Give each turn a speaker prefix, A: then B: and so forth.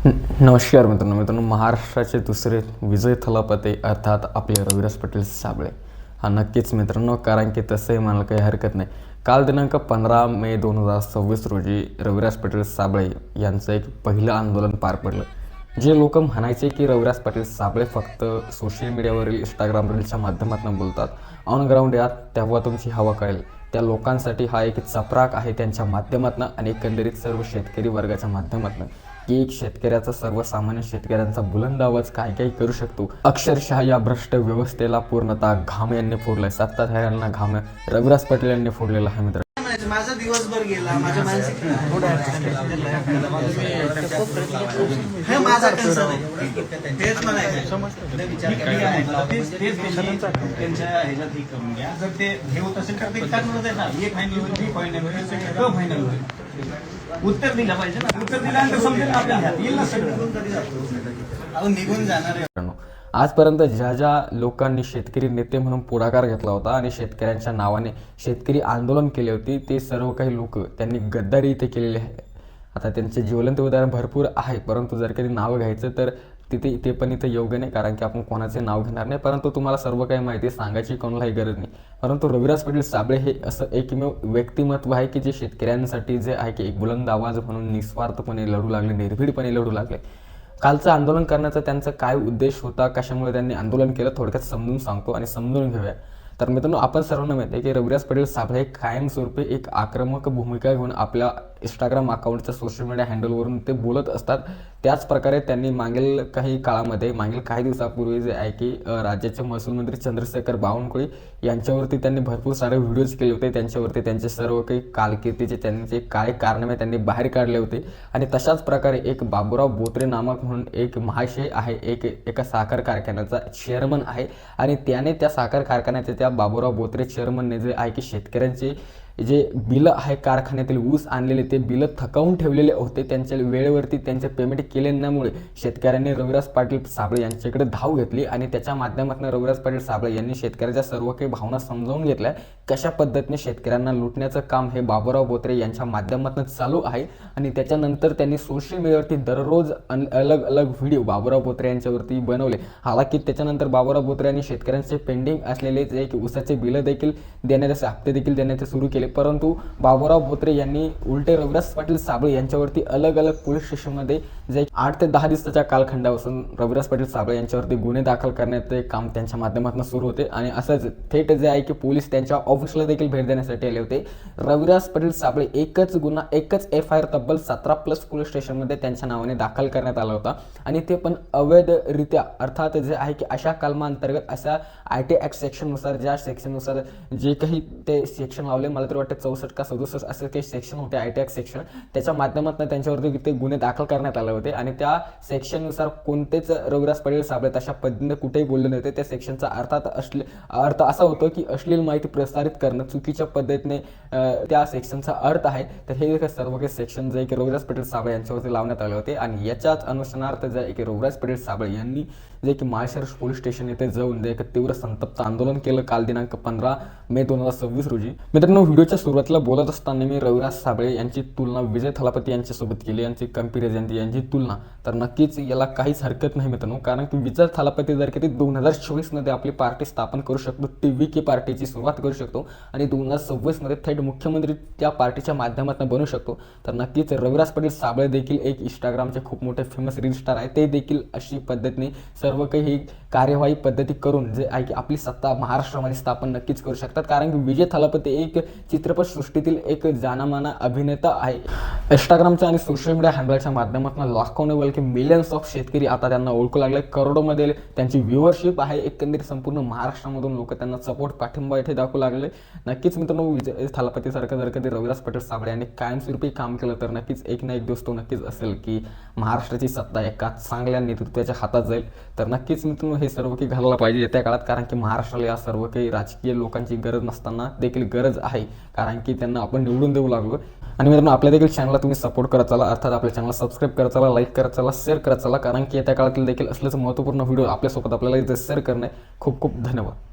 A: नमस्कार मित्रांनो, महाराष्ट्राचे दुसरे विजय थलापती अर्थात आपले रविराज पाटील साबळे हा नक्कीच मित्रांनो, कारण की तसंही म्हणायला काही हरकत नाही. काल दिनांक 15 मे 2026 रोजी रविराज पाटील साबळे यांचं एक पहिलं आंदोलन पार पडलं. जे लोक म्हणायचे की रविराज पाटील साबळे फक्त सोशल मीडियावरील इंस्टाग्राम रील्सच्या माध्यमातून बोलतात, ऑन ग्राउंड यात तेव्हा तुमची हवा कळेल. त्या लोकांसाठी हा एक चपराक आहे त्यांच्या माध्यमातून आणि एकंदरीत सर्व शेतकरी वर्गाच्या माध्यमातून, की एक शेतकऱ्याचा, सर्वसामान्य शेतकऱ्यांचा बुलंद आवाज काय काय करू शकतो. अक्षरशः या भ्रष्ट व्यवस्थेला पूर्णतः घाम यांनी फोडलाय. सत्ताधाऱ्यांना घाम रविराज पाटील यांनी फोडलेला आहे मित्र.
B: माझा दिवसभर गेला, माझ्या मानसिक हे माझा कन्सर्न आहे. तेच म्हणायचं त्यांच्या ह्याच्यात ही करून घ्या. जर ते हे होत असेल तर ते टाकून द्या ना. एक फायनल होईल, बी फायनल होईल, क फायनल होईल. उत्तर दिलं पाहिजे ना. उत्तर दिल्यानंतर समजेल आपल्याला येईल ना सगळं. निघून जाणार आहे.
A: आजपर्यंत ज्या ज्या लोकांनी शेतकरी नेते म्हणून पुढाकार घेतला होता आणि शेतकऱ्यांच्या नावाने शेतकरी आंदोलन केले होते, ते सर्व काही लोक त्यांनी गद्दारी इथे केलेली आहे. आता त्यांचे ज्वलंत उदाहरण भरपूर आहे, परंतु जर कधी नाव घ्यायचं तर ते पण इथं योग्य नाही, कारण की आपण कोणाचे नाव घेणार नाही. परंतु तुम्हाला सर्व काही माहिती सांगायची कोणालाही गरज नाही. परंतु रविराज पाटील साबळे हे असं एकमेव व्यक्तिमत्व आहे की जे शेतकऱ्यांसाठी जे आहे की एक बुलंद आवाज म्हणून निस्वार्थपणे लढू लागले, निर्भीडपणे लढू लागले. कालचं आंदोलन करण्याचा त्यांचा काय उद्देश होता, कशामुळे त्यांनी आंदोलन केलं, थोडक्यात समजून सांगतो आणि समजून घेऊया. तर मित्रांनो, आपण सर्वांना माहिती आहे की रविराज पाटील साबळे हे कायमस्वरूपी एक आक्रमक भूमिका घेऊन आपल्या इंस्टाग्राम अकाउंटच्या सोशल मीडिया हँडलवरून ते बोलत असतात. त्याच प्रकारे त्यांनी मागील काही काळामध्ये, मागील काही दिवसापूर्वी जे आहे की राज्याचे महसूल मंत्री चंद्रशेखर बावनकुळे यांच्यावरती त्यांनी भरपूर सारे व्हिडिओज केले होते. त्यांच्यावरती त्यांचे सर्व काही कारकिर्दीचे त्यांचे काय कारनामे त्यांनी बाहेर काढले होते. आणि तशाच प्रकारे एक बाबूराव बोत्रे नामक म्हणून एक महाशय आहे, एका साखर कारखान्याचा चेअरमन आहे, आणि त्याने त्या साखर कारखान्याचे, त्या बाबूराव बोत्रे चेअरमनने जे आहे की शेतकऱ्यांचे जे बिलं आहे, कारखान्यातील ऊस आणलेले ते बिलं थकवून ठेवलेले होते. त्यांच्या वेळेवरती त्यांचे पेमेंट केल्यामुळे शेतकऱ्यांनी रविराज पाटील साबळे यांच्याकडे धाव घेतली आणि त्याच्या माध्यमातून रविराज पाटील साबळे यांनी शेतकऱ्याच्या सर्व काही भावना समजावून घेतल्या. कशा पद्धतीने शेतकऱ्यांना लुटण्याचं काम हे बाबूराव बोत्रे यांच्या माध्यमातून चालू आहे. आणि त्याच्यानंतर त्यांनी सोशल मीडियावरती दररोज अलग अलग व्हिडिओ बाबूराव बोत्रे यांच्यावरती बनवले. हालाकी त्याच्यानंतर बाबूराव बोत्रे यांनी शेतकऱ्यांचे पेंडिंग असलेले जे ऊसाचे बिलं देखील देण्याचे, हप्ते देखील देण्याचे सुरू केले. परंतु बाबूराव बोत्रे यांनी उलटे रविराज पाटील साबळे यांच्यावरती अलग अलग पोलीस स्टेशनमध्ये जे 8 ते 10 दिवसाच्या कालखंडापासून रविराज पाटील साबळे यांच्यावरती गुन्हे दाखल करण्याचे काम त्यांच्या माध्यमातून सुरू होते. आणि असंच थेट जे आहे की पोलीस त्यांच्या ऑफिसला देखील भेट देण्यासाठी आले होते. रविराज पाटील साबळे एकच गुन्हा, एकच FIR तब्बल 17+ पोलीस स्टेशनमध्ये त्यांच्या नावाने दाखल करण्यात आला होता. आणि ते पण अवैधरित्या, अर्थात जे आहे की अशा कलमांतर्गत, अशा IT ॲक्ट सेक्शननुसार, ज्या सेक्शननुसार जे काही ते सेक्शन लावले, मला तर वाटतं 64 का 67 असे काही सेक्शन होते, IT ॲक्ट सेक्शन, त्याच्या माध्यमातून त्यांच्यावरती ते गुन्हे दाखल करण्यात आले होते. आणि त्या सेक्शननुसार कोणतेच रविराज पाटील साबळे तशा पद्धतीने कुठेही बोलले नव्हते. त्या सेक्शनचा अर्थ असा होतो की अश्लील माहिती प्रसारित करणं चुकीच्या पद्धतीने त्या सेक्शनचा अर्थ आहे. तर हे सर्व काही सेक्शन जे की रविराज पाटील साबळे यांच्यावरती लावण्यात आले होते. आणि याच्याच अनुषंगार्थ जे की रविराज पाटील साबळे यांनी जे की माळशेर पोलीस स्टेशन येथे जाऊन जे एक तीव्र संतप्त आंदोलन केलं काल दिनांक 15 मे 2026 रोजी. मित्रांनो, व्हिडिओच्या सुरुवातीला बोलत असताना मी रविराज साबळे यांची तुलना विजय थलापती यांच्यासोबत केली, यांची कंपॅरिझन, यांची तुलना, तर नक्कीच याला काहीच हरकत नाही मित्रांनो. कारण की विजय थलापती जर की 2024 मध्ये आपली पार्टी स्थापन करू शकतो, TVK पार्टीची सुरुवात करू शकतो, आणि 2026 मध्ये थेट मुख्यमंत्री त्या पार्टीच्या माध्यमातून बनू शकतो, तर नक्कीच रविराज पाटील साबळे देखील एक इंस्टाग्रामचे खूप मोठे फेमस रील स्टार आहे. ते देखील अशी पद्धतीने सर्व काही कार्यवाही पद्धती करून जे आहे की आपली सत्ता महाराष्ट्रामध्ये स्थापन नक्कीच करू शकतात. कारण की विजय थलापती एक चित्रपटसृष्टीतील एक जानामाना अभिनेता आहे. इंस्टाग्रामच्या आणि सोशल मीडिया हँडलच्या माध्यमातून लाखोने बल्कि मिलियन्स ऑफ शेतकरी आता त्यांना ओळखू लागले. करोडोमध्ये त्यांची व्ह्यूअरशिप आहे. एकंदरीत संपूर्ण महाराष्ट्रामधून लोक त्यांना सपोर्ट, पाठिंबा इथे दाखवू लागले. नक्कीच मित्रांनो, विजय थलापतीसारखं जर कधी रविराज पाटील साबळे यांनी कायमस्वरूपी काम केलं तर नक्कीच एक ना एक दिवस तो नक्कीच असेल की महाराष्ट्राची सत्ता एका चांगल्या नेतृत्वाच्या हातात जाईल. तर नक्कीच मित्रांनो, हे सर्व काही घालायला पाहिजे येत्या काळात. कारण की महाराष्ट्राला या सर्व काही राजकीय लोकांची गरज नसताना देखील गरज आहे, कारण की त्यांना आपण निवडून देऊ लागलो. आणि मित्रांनो, आपल्या देखील चॅनलला तुम्ही सपोर्ट करत चला, अर्थात आपल्या चॅनलला सबस्क्राईब करत चला, लाईक करत चला, शेअर करत चला, कारण की येत्या काळातील देखील असलेच महत्त्वपूर्ण व्हिडिओ आपल्यासोबत आपल्याला इथे शेअर करणे. खूप खूप धन्यवाद.